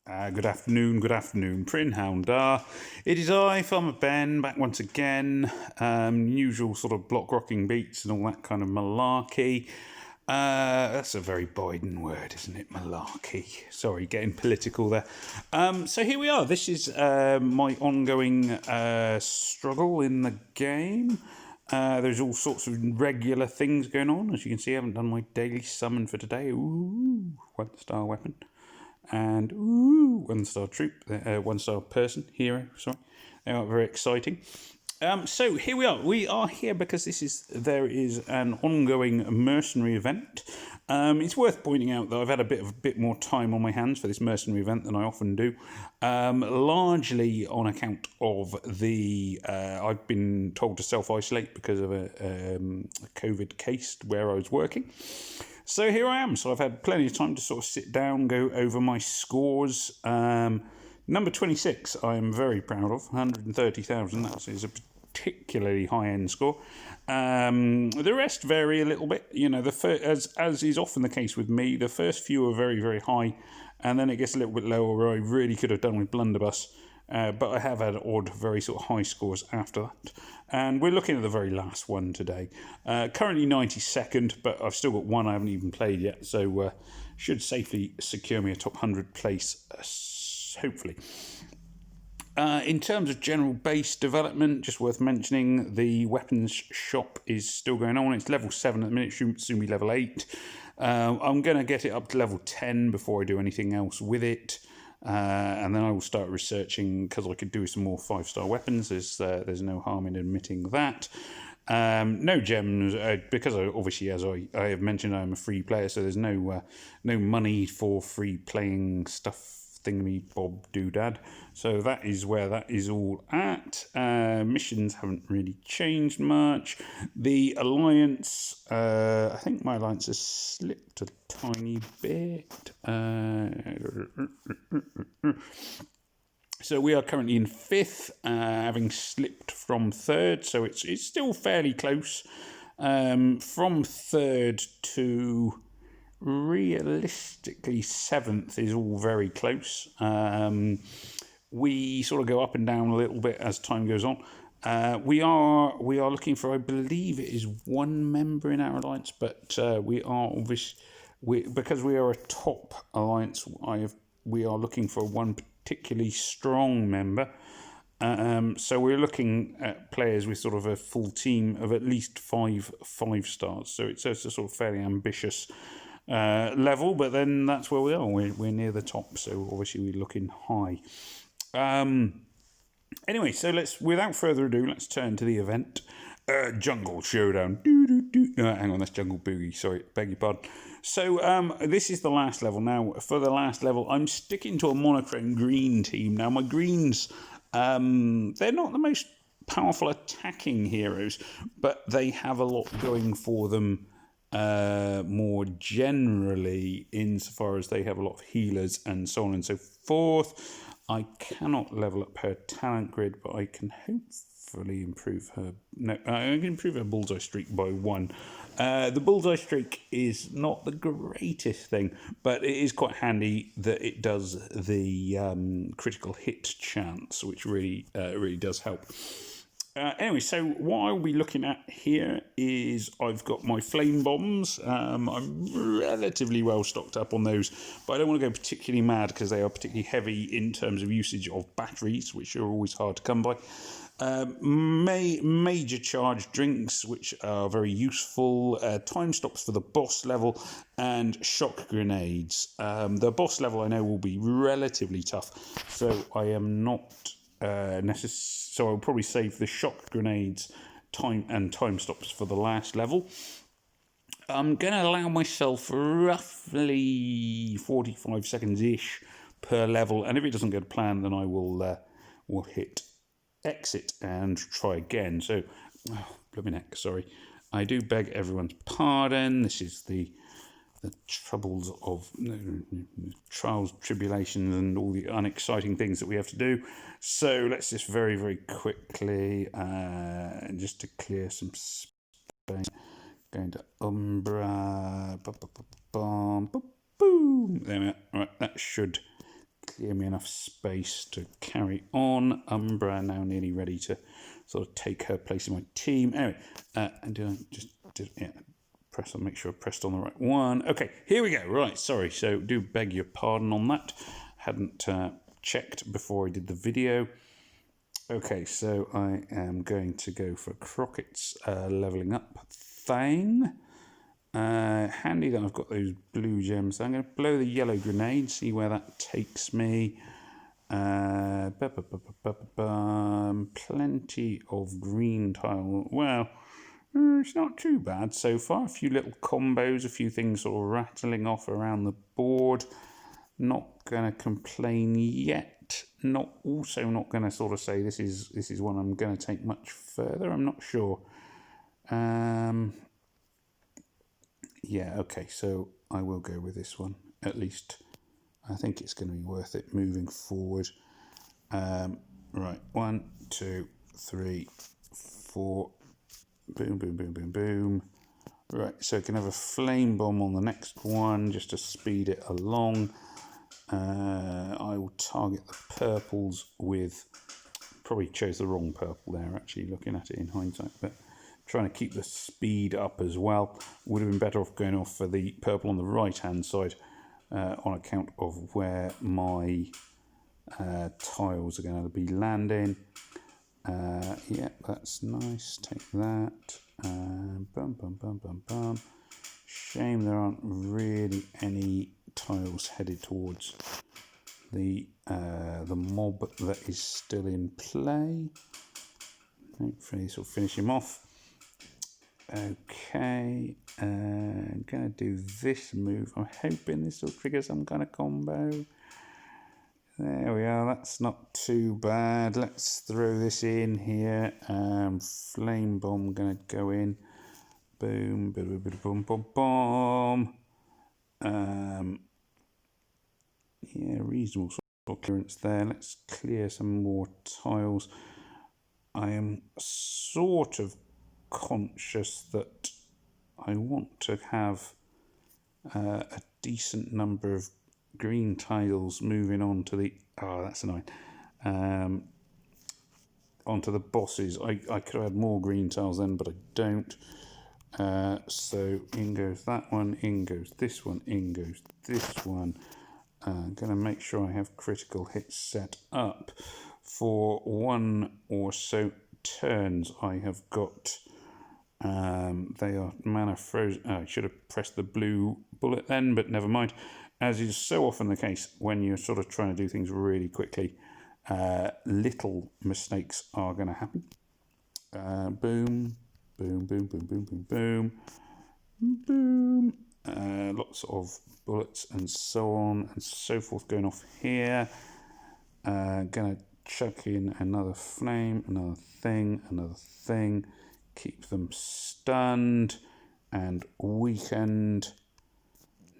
Good afternoon, Prin Houndar. It is I, Farmer Ben, back once again. Usual sort of block rocking beats and all that kind of malarkey. That's a very Biden word, isn't it? Malarkey. Sorry, getting political there. So here we are. This is my ongoing struggle in the game. There's all sorts of regular things going on. As you can see, I haven't done my daily summon for today. Ooh, 1-star weapon. And ooh, 1-star troop, 1-star person, hero, sorry. They are very exciting. So here we are. We are here because there is an ongoing mercenary event. It's worth pointing out that I've had a bit more time on my hands for this mercenary event than I often do, largely on account of I've been told to self-isolate because of a COVID case where I was working. So here I am. So I've had plenty of time to sort of sit down, go over my scores. Number 26, I'm very proud of, 130,000. That is a particularly high-end score. The rest vary a little bit. You know, as is often the case with me, the first few are very, very high, and then it gets a little bit lower where I really could have done with blunderbuss. But I have had odd, very sort of high scores after that. And we're looking at the very last one today. Currently 92nd, but I've still got one I haven't even played yet. So should safely secure me a top 100 place, hopefully. In terms of general base development, just worth mentioning, the weapons shop is still going on. It's level 7 at the minute, should soon be level 8. I'm going to get it up to level 10 before I do anything else with it. And then I will start researching, because I could do some more 5-star weapons. There's no harm in admitting that. No gems, because obviously, as I have mentioned, I'm a free player, so there's no money for free playing stuff, thingy bob doodad. So that is where that is all at. Missions haven't really changed much. The alliance, I think my alliance has slipped a tiny bit. So we are currently in 5th, having slipped from 3rd, so it's still fairly close. From 3rd to realistically 7th is all very close. We sort of go up and down a little bit as time goes on. We are looking for, I believe it is 1 member in our alliance, but we are obviously, because we are a top alliance, we are looking for 1 particularly strong member. So we're looking at players with sort of a full team of at least 5 stars. So it's a sort of fairly ambitious level, but then that's where we are. We're near the top, so obviously we're looking high. Anyway, so without further ado, let's turn to the event. Jungle Showdown. Hang on, that's Jungle Boogie. Sorry, beg your pardon. So this is the last level. Now, for the last level, I'm sticking to a monochrome green team. Now, my greens, they're not the most powerful attacking heroes, but they have a lot going for them more generally, insofar as they have a lot of healers and so on and so forth. I cannot level up her talent grid, but I can hopefully improve her. No, I can improve her bullseye streak by 1. The bullseye streak is not the greatest thing, but it is quite handy that it does the critical hit chance, which really does help. Anyway, so what I'll be looking at here is I've got my flame bombs. I'm relatively well stocked up on those, but I don't want to go particularly mad because they are particularly heavy in terms of usage of batteries, which are always hard to come by. Major charge drinks, which are very useful. Time stops for the boss level, and shock grenades. The boss level I know will be relatively tough, so I am not so I'll probably save the shock grenades time stops for the last level. I'm going to allow myself roughly 45 seconds-ish per level, and if it doesn't go to plan, then I will hit exit and try again. So, blooming heck, sorry. I do beg everyone's pardon. This is the troubles of trials, tribulations, and all the unexciting things that we have to do. So let's just very, very quickly, just to clear some space, going to Umbra, boom, there we are. Right, that should Clear me enough space to carry on. Umbra now nearly ready to sort of take her place in my team. Anyway, and do I just press on, make sure I pressed on the right one. Okay, here we go. Right, sorry. So do beg your pardon on that. Hadn't checked before I did the video. Okay, so I am going to go for Crockett's levelling up thing. Handy that I've got those blue gems. So I'm going to blow the yellow grenade, see where that takes me. Plenty of green tile. Well, it's not too bad so far. A few little combos, a few things sort of rattling off around the board. Not going to complain yet. Not going to sort of say this is one I'm going to take much further. I'm not sure. Yeah, okay, so I will go with this one. At least I think it's going to be worth it moving forward. Right, 1, 2, 3, 4. Boom, boom, boom, boom, boom. Right, so I can have a flame bomb on the next one just to speed it along. I will target the purples with... Probably chose the wrong purple there, actually, looking at it in hindsight, but... Trying to keep the speed up as well. Would have been better off going off for the purple on the right hand side on account of where my tiles are going to be landing. Yeah, that's nice. Take that. Bum, bum, bum, bum, bum. Shame there aren't really any tiles headed towards the mob that is still in play. Hopefully this will finish him off. Okay, I'm going to do this move. I'm hoping this will trigger some kind of combo. There we are, that's not too bad. Let's throw this in here. Flame bomb going to go in. Boom, boom, boom, boom, boom, boom. Yeah, reasonable sort of clearance there. Let's clear some more tiles. I am sort of conscious that I want to have a decent number of green tiles moving on to the... Oh, that's annoying. Onto the bosses. I could have had more green tiles then, but I don't. So in goes that one, in goes this one, in goes this one. I'm going to make sure I have critical hits set up. For one or so turns I have got... they are mana frozen. Oh, I should have pressed the blue bullet then, but never mind. As is so often the case when you're sort of trying to do things really quickly, little mistakes are going to happen. Boom, boom, boom, boom, boom, boom, boom, boom. Lots of bullets and so on and so forth going off here. Gonna chuck in another flame, another thing. Keep them stunned and weakened.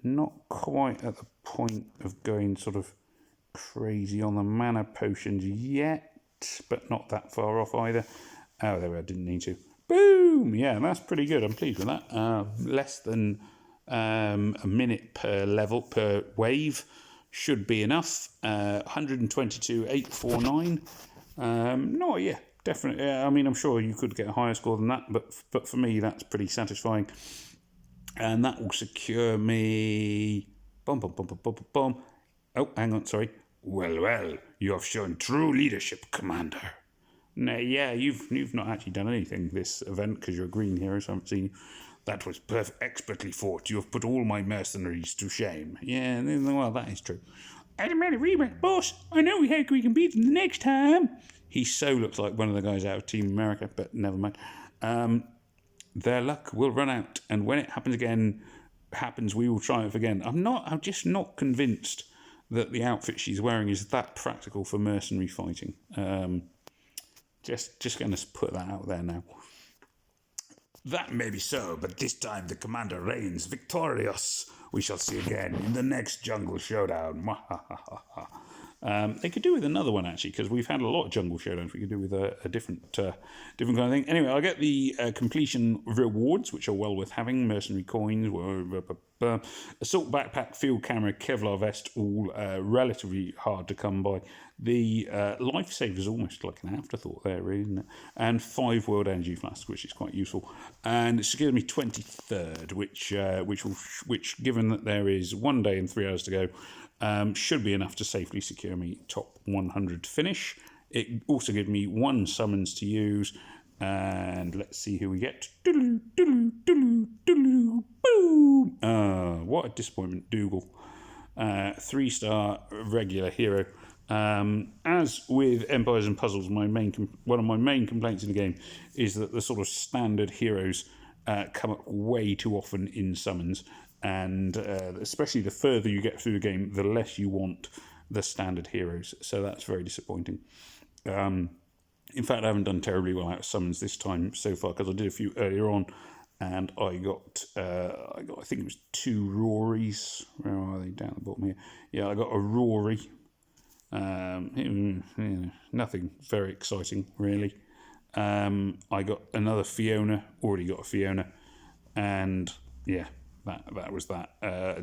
Not quite at the point of going sort of crazy on the mana potions yet, but not that far off either. Oh, there we are, didn't need to. Boom! Yeah, that's pretty good. I'm pleased with that. Less than a minute per level, per wave. Should be enough. 122,849. No, yeah, definitely. I mean, I'm sure you could get a higher score than that, but for me, that's pretty satisfying. And that will secure me... Bum, bum, bum, bum, bum, bum. Oh, hang on, sorry. Well, you have shown true leadership, Commander. No, yeah, you've not actually done anything this event because you're a green hero, so I haven't seen you. That was expertly fought. You have put all my mercenaries to shame. Yeah, well, that is true. Automatic rematch, boss. I know how we can beat them the next time. He so looks like one of the guys out of Team America, but never mind. Their luck will run out, and when it happens again, we will triumph again. I'm just not convinced that the outfit she's wearing is that practical for mercenary fighting. Just going to put that out there now. That may be so, but this time the commander reigns victorious. We shall see again in the next jungle showdown. They could do with another one, actually, because we've had a lot of jungle showdowns. We could do with a different kind of thing. Anyway, I'll get the completion rewards, which are well worth having. Mercenary coins, Assault backpack, field camera, Kevlar vest, all relatively hard to come by. The lifesaver is almost like an afterthought there, really, isn't it? And 5 world energy flask, which is quite useful. And it secured me 23rd, which given that there is 1 day and 3 hours to go, should be enough to safely secure me top 100 finish. It also gives me 1 summons to use. And let's see who we get. Boom! What a disappointment, Dougal. 3-star regular hero. As with Empires and Puzzles, one of my main complaints in the game is that the sort of standard heroes come up way too often in summons, and especially the further you get through the game, the less you want the standard heroes. So that's very disappointing. In fact, I haven't done terribly well out of summons this time so far, because I did a few earlier on, and I got I think it was 2 Rorys. Where are they? Down the bottom here. Yeah, I got a Rory. Nothing very exciting, really. I got another Fiona. Already got a Fiona, and yeah, that was that.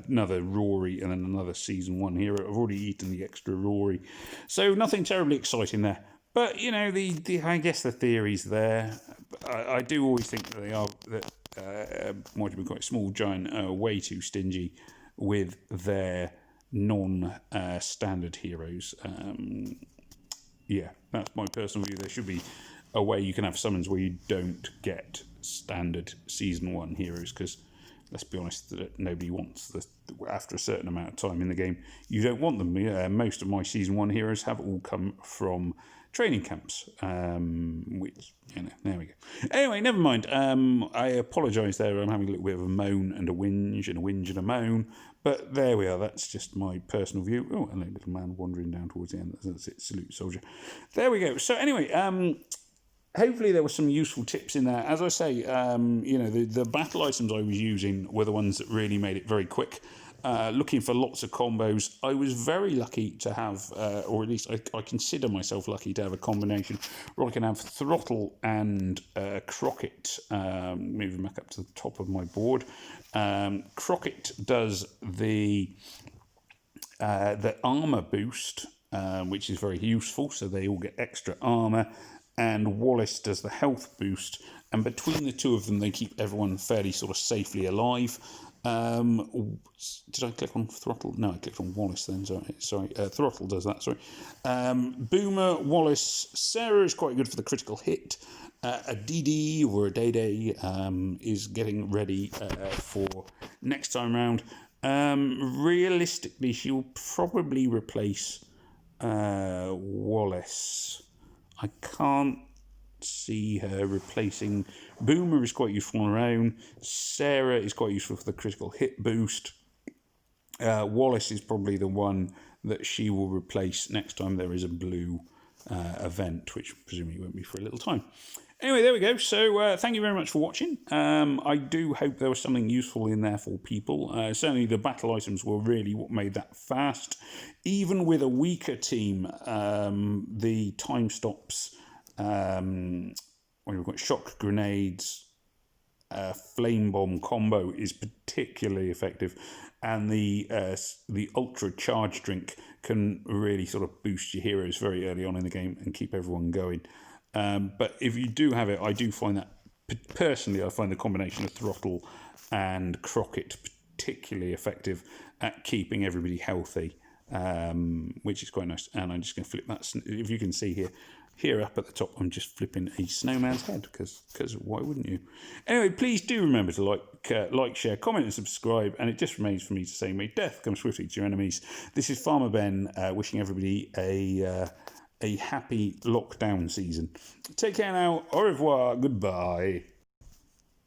Another Rory, and then another Season 1 hero. I've already eaten the extra Rory, so nothing terribly exciting there. But you know, I guess the theory's there. I do always think that they are might have been quite small giant, way too stingy with their non-standard heroes. Yeah, that's my personal view. There should be a way you can have summons where you don't get standard Season 1 heroes, because let's be honest, nobody wants after a certain amount of time in the game, you don't want them. Most of my Season 1 heroes have all come from training camps, which, there we go. Anyway, never mind. I apologise there. I'm having a little bit of a moan and a whinge and a whinge and a moan, but there we are. That's just my personal view. Oh, hello, little man wandering down towards the end. That's it. Salute, soldier. There we go. So anyway, hopefully there were some useful tips in there. As I say, the battle items I was using were the ones that really made it very quick. Looking for lots of combos. I was very lucky to have, or at least I consider myself lucky to have a combination where I can have Throttle and Crockett. Moving back up to the top of my board. Crockett does the armor boost, which is very useful, so they all get extra armor. And Wallace does the health boost, and between the two of them, they keep everyone fairly sort of safely alive. Did I click on Throttle? No, I clicked on Wallace then. Sorry. Throttle does that. Sorry. Boomer, Wallace, Sarah is quite good for the critical hit. A DD or a Day is getting ready for next time round. Realistically, she'll probably replace Wallace. I can't see her replacing. Boomer is quite useful on her own. Sarah is quite useful for the critical hit boost. Wallace is probably the one that she will replace next time there is a blue event, which presumably won't be for a little time. Anyway, there we go. So thank you very much for watching. I do hope there was something useful in there for people. Certainly the battle items were really what made that fast. Even with a weaker team, the time stops, when we've got shock grenades, flame bomb combo is particularly effective, and the ultra charge drink can really sort of boost your heroes very early on in the game and keep everyone going. But if you do have it, I do find that personally, I find the combination of Throttle and Crockett particularly effective at keeping everybody healthy, which is quite nice. And I'm just going to flip that. If you can see here up at the top, I'm just flipping a snowman's head, because why wouldn't you? Anyway, please do remember to like, share, comment and subscribe, and it just remains for me to say, may death come swiftly to your enemies. This is Farmer Ben wishing everybody a happy lockdown season. Take care now. Au revoir. Goodbye.